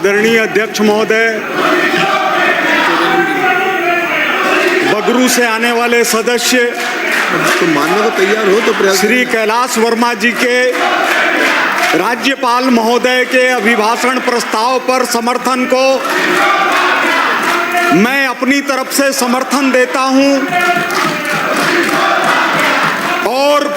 आदरणीय अध्यक्ष महोदय, बगरू से आने वाले सदस्य तो मानने को तैयार हो तो प्रयास श्री कैलाश वर्मा जी के राज्यपाल महोदय के अभिभाषण प्रस्ताव पर समर्थन को मैं अपनी तरफ से समर्थन देता हूं और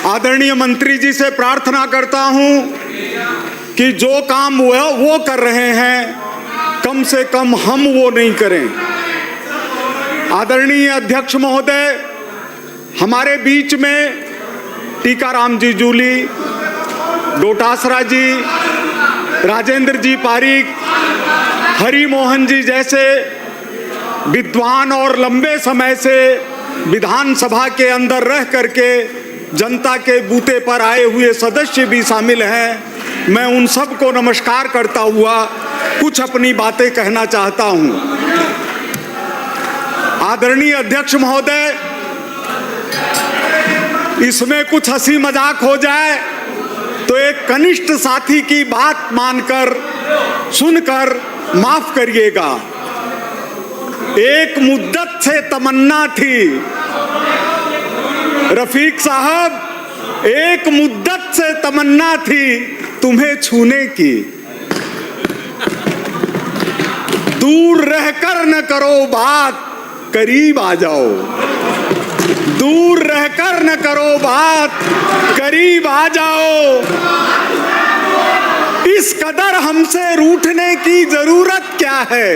आदरणीय मंत्री जी से प्रार्थना करता हूं कि जो काम वो कर रहे हैं कम से कम हम वो नहीं करें। आदरणीय अध्यक्ष महोदय, हमारे बीच में टीकाराम जी जूली, डोटासरा जी, राजेंद्र जी पारीक, हरि मोहन जी जैसे विद्वान और लंबे समय से विधानसभा के अंदर रह करके जनता के बूते पर आए हुए सदस्य भी शामिल हैं। मैं उन सब को नमस्कार करता हुआ कुछ अपनी बातें कहना चाहता हूं। आदरणीय अध्यक्ष महोदय, इसमें कुछ हंसी मजाक हो जाए तो एक कनिष्ठ साथी की बात मानकर सुनकर माफ करिएगा। एक मुद्दत से तमन्ना थी रफीक साहब, एक मुद्दत से तमन्ना थी तुम्हें छूने की। दूर रहकर न करो बात, करीब आ जाओ। दूर रहकर न करो बात, करीब आ जाओ। इस कदर हमसे रूठने की जरूरत क्या है?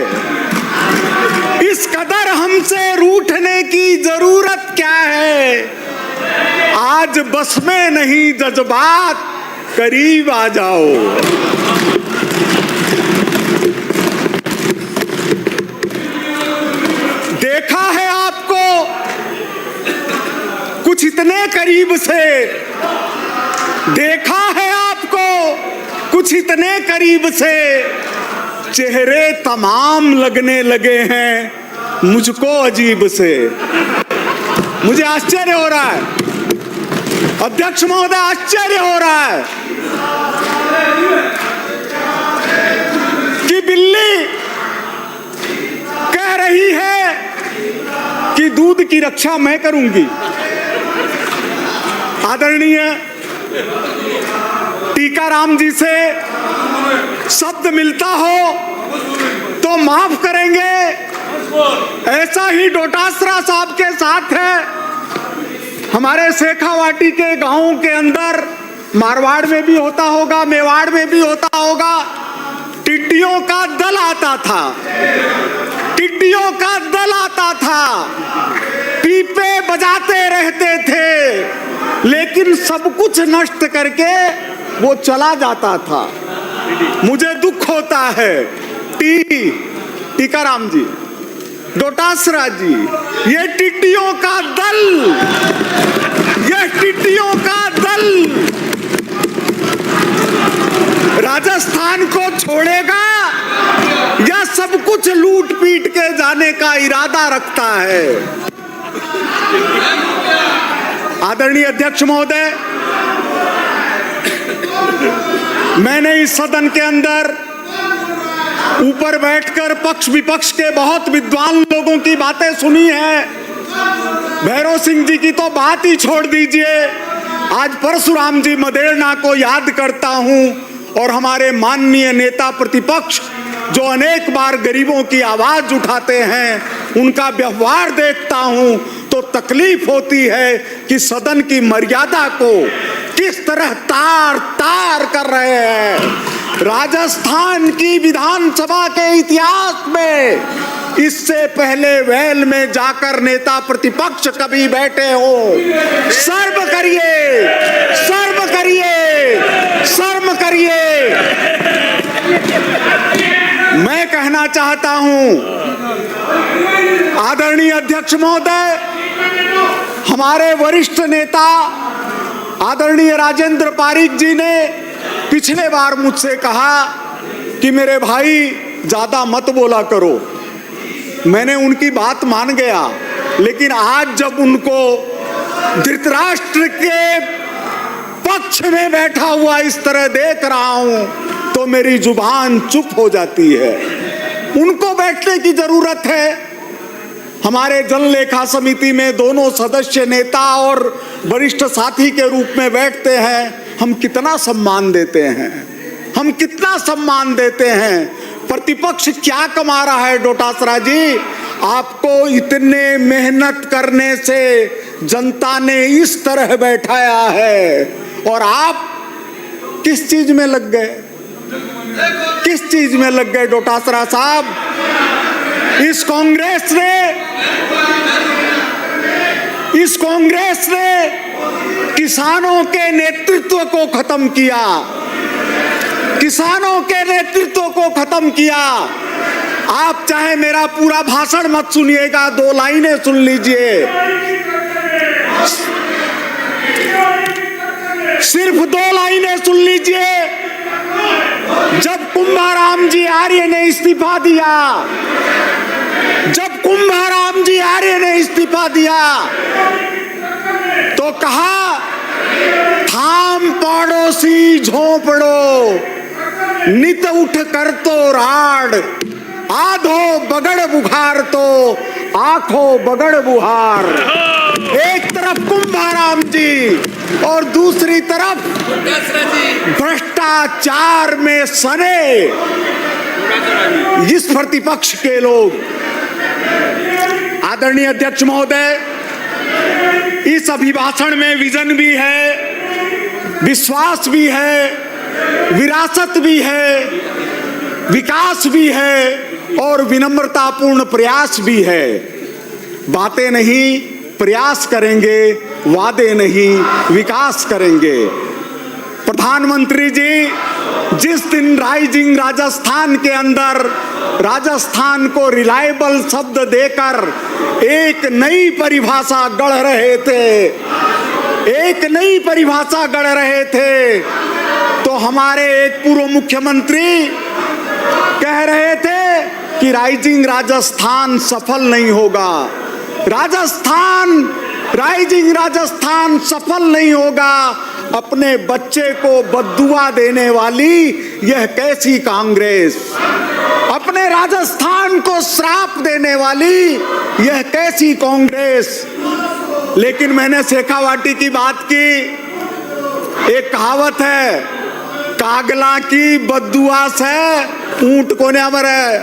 इस कदर हमसे रूठने की जरूरत क्या है? आज बस में नहीं जज्बात, करीब आ जाओ। देखा है आपको कुछ इतने करीब से, देखा है आपको कुछ इतने करीब से, चेहरे तमाम लगने लगे हैं मुझको अजीब से। मुझे आश्चर्य हो रहा है अध्यक्ष महोदय, आश्चर्य हो रहा है कि बिल्ली कह रही है कि दूध की रक्षा मैं करूंगी। आदरणीय टीकाराम जी से शब्द मिलता हो तो माफ करेंगे, ऐसा ही डोटासरा साहब के साथ है। हमारे शेखावाटी के गांवों के अंदर, मारवाड़ में भी होता होगा, मेवाड़ में भी होता होगा, टिड्डियों का दल आता था। टिड्डियों का दल आता था, पीपे बजाते रहते थे, लेकिन सब कुछ नष्ट करके वो चला जाता था। मुझे दुख होता है टीकाराम जी, डोटासरा जी, ये टिड्डियों का दल, ये टिड्डियों का दल राजस्थान को छोड़ेगा या सब कुछ लूट पीट के जाने का इरादा रखता है? आदरणीय अध्यक्ष महोदय, मैंने इस सदन के अंदर ऊपर बैठकर पक्ष विपक्ष के बहुत विद्वान लोगों की बातें सुनी है। भैरव सिंह जी की तो बात ही छोड़ दीजिए। आज परशुराम जी मदेरणा को याद करता हूं और हमारे माननीय नेता प्रतिपक्ष जो अनेक बार गरीबों की आवाज उठाते हैं, उनका व्यवहार देखता हूं तो तकलीफ होती है कि सदन की मर्यादा को किस तरह तार तार कर रहे हैं। राजस्थान की विधानसभा के इतिहास में इससे पहले वेल में जाकर नेता प्रतिपक्ष कभी बैठे हो? शर्म करिए, शर्म करिए, शर्म करिए। मैं कहना चाहता हूं आदरणीय अध्यक्ष महोदय, हमारे वरिष्ठ नेता आदरणीय राजेंद्र पारीक जी ने पिछले बार मुझसे कहा कि मेरे भाई ज्यादा मत बोला करो। मैंने उनकी बात मान गया, लेकिन आज जब उनको धृतराष्ट्र के पक्ष में बैठा हुआ इस तरह देख रहा हूं तो मेरी जुबान चुप हो जाती है। उनको बैठने की जरूरत है। हमारे जन लेखा समिति में दोनों सदस्य नेता और वरिष्ठ साथी के रूप में बैठते हैं। हम कितना सम्मान देते हैं, हम कितना सम्मान देते हैं। प्रतिपक्ष क्या कमा रहा है डोटासरा जी? आपको इतने मेहनत करने से जनता ने इस तरह बैठाया है और आप किस चीज में लग गए, किस चीज में लग गए डोटासरा साहब? इस कांग्रेस ने किसानों के नेतृत्व को खत्म किया, किसानों के नेतृत्व को खत्म किया। आप चाहे मेरा पूरा भाषण मत सुनिएगा, 2 लाइनें सुन लीजिए, सिर्फ 2 लाइनें सुन लीजिए। जब कुंभाराम जी आर्य ने इस्तीफा दिया, जब कुंभाराम जी आर्य ने इस्तीफा दिया तो कहा, थाम पड़ोसी झोंपड़ो, नित उठ कर तो राड, आधो बगड़ बुखार तो आंखों बगड़ बुहार। एक तरफ कुंभाराम जी और दूसरी तरफ भ्रष्टाचार में सने इस प्रतिपक्ष के लोग। आदरणीय अध्यक्ष महोदय, इस अभिभाषण में विजन भी है, विश्वास भी है, विरासत भी है, विकास भी है और विनम्रतापूर्ण प्रयास भी है। बातें नहीं, प्रयास करेंगे, वादे नहीं, विकास करेंगे। प्रधानमंत्री जी जिस दिन राइजिंग राजस्थान के अंदर राजस्थान को रिलायबल शब्द देकर एक नई परिभाषा गढ़ रहे थे, एक नई परिभाषा गढ़ रहे थे, तो हमारे एक पूर्व मुख्यमंत्री कह रहे थे कि राइजिंग राजस्थान सफल नहीं होगा, राइजिंग राजस्थान सफल नहीं होगा। अपने बच्चे को बद्दुआ देने वाली यह कैसी कांग्रेस, अपने राजस्थान को श्राप देने वाली यह कैसी कांग्रेस। लेकिन मैंने शेखावाटी की बात की। एक कहावत है, कागला की बद्दुआ से ऊंट को न्या मरे,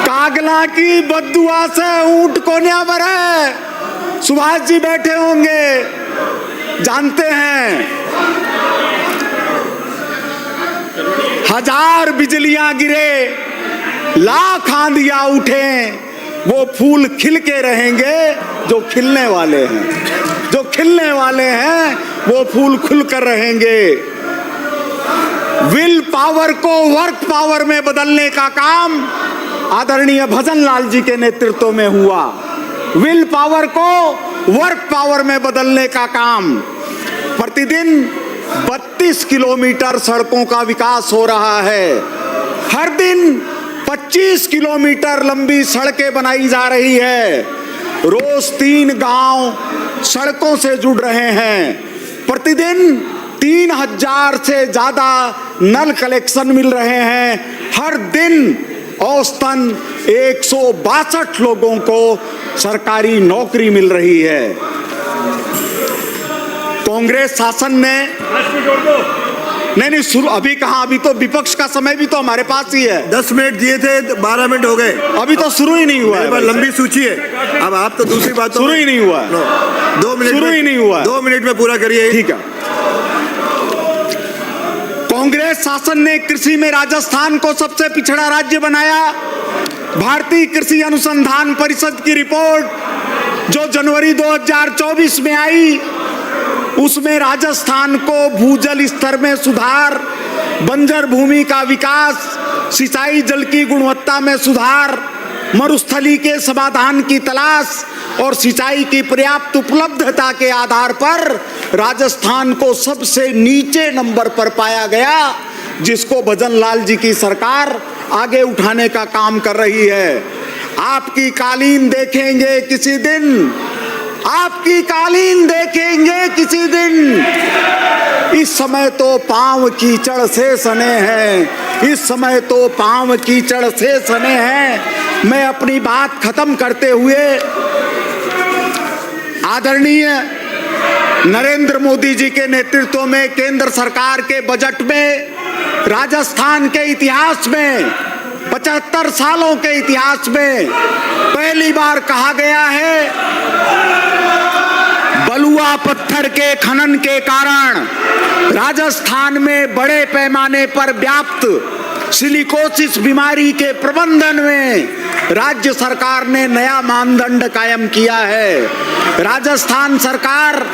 कागला की बद्दुआ से ऊंट को न्या मरे। सुभाष जी बैठे होंगे, जानते हैं, 1000 बिजलियां गिरे, लाख आंधियां उठे, वो फूल खिल के रहेंगे जो खिलने वाले हैं, जो खिलने वाले हैं वो फूल खुलकर रहेंगे। विल पावर को वर्क पावर में बदलने का काम आदरणीय भजन लाल जी के नेतृत्व में हुआ। विल पावर को वर्क पावर में बदलने का काम। प्रतिदिन 32 किलोमीटर सड़कों का विकास हो रहा है। हर दिन 25 किलोमीटर लंबी सड़कें बनाई जा रही है। रोज 3 गांव सड़कों से जुड़ रहे हैं। प्रतिदिन 3000 से ज्यादा नल कलेक्शन मिल रहे हैं। हर दिन औसतन 162 लोगों को सरकारी नौकरी मिल रही है। कांग्रेस शासन ने नहीं शुरू, अभी कहाँ, अभी तो विपक्ष का समय भी तो हमारे पास ही है। 10 मिनट दिए थे, 12 मिनट हो गए, अभी तो शुरू ही नहीं हुआ है। लंबी सूची है। अब आप तो दूसरी बात शुरू ही नहीं हुआ, 2 मिनट शुरू ही नहीं हुआ, 2 मिनट में पूरा करिए। ठीक है। कांग्रेस शासन ने कृषि में राजस्थान को सबसे पिछड़ा राज्य बनाया। भारतीय कृषि अनुसंधान परिषद की रिपोर्ट जो जनवरी 2024 में आई, उसमें राजस्थान को भूजल स्तर में सुधार, बंजर भूमि का विकास, सिंचाई जल की गुणवत्ता में सुधार, मरुस्थली के समाधान की तलाश और सिंचाई की पर्याप्त उपलब्धता के आधार पर राजस्थान को सबसे नीचे नंबर पर पाया गया, जिसको भजन लाल जी की सरकार आगे उठाने का काम कर रही है। आपकी कालीन देखेंगे किसी दिन, आपकी कालीन देखेंगे किसी दिन। इस समय तो पांव कीचड़ से सने हैं, इस समय तो पांव कीचड़ से सने हैं। मैं अपनी बात खत्म करते हुए आदरणीय नरेंद्र मोदी जी के नेतृत्व में केंद्र सरकार के बजट में राजस्थान के इतिहास में 75 सालों के इतिहास में पहली बार कहा गया है, बलुआ पत्थर के खनन के कारण राजस्थान में बड़े पैमाने पर व्याप्त सिलिकोसिस बीमारी के प्रबंधन में राज्य सरकार ने नया मानदंड कायम किया है। राजस्थान सरकार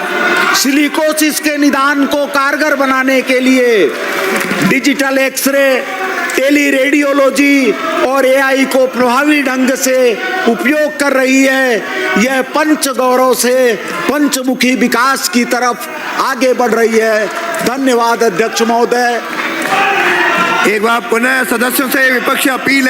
सिलिकोसिस के निदान को कारगर बनाने के लिए डिजिटल एक्सरे, टेली रेडियोलॉजी और एआई को प्रभावी ढंग से उपयोग कर रही है। यह पंच गौरव से पंचमुखी विकास की तरफ आगे बढ़ रही है। धन्यवाद अध्यक्ष महोदय। एक बार पुनः सदस्यों से विपक्षी अपील है।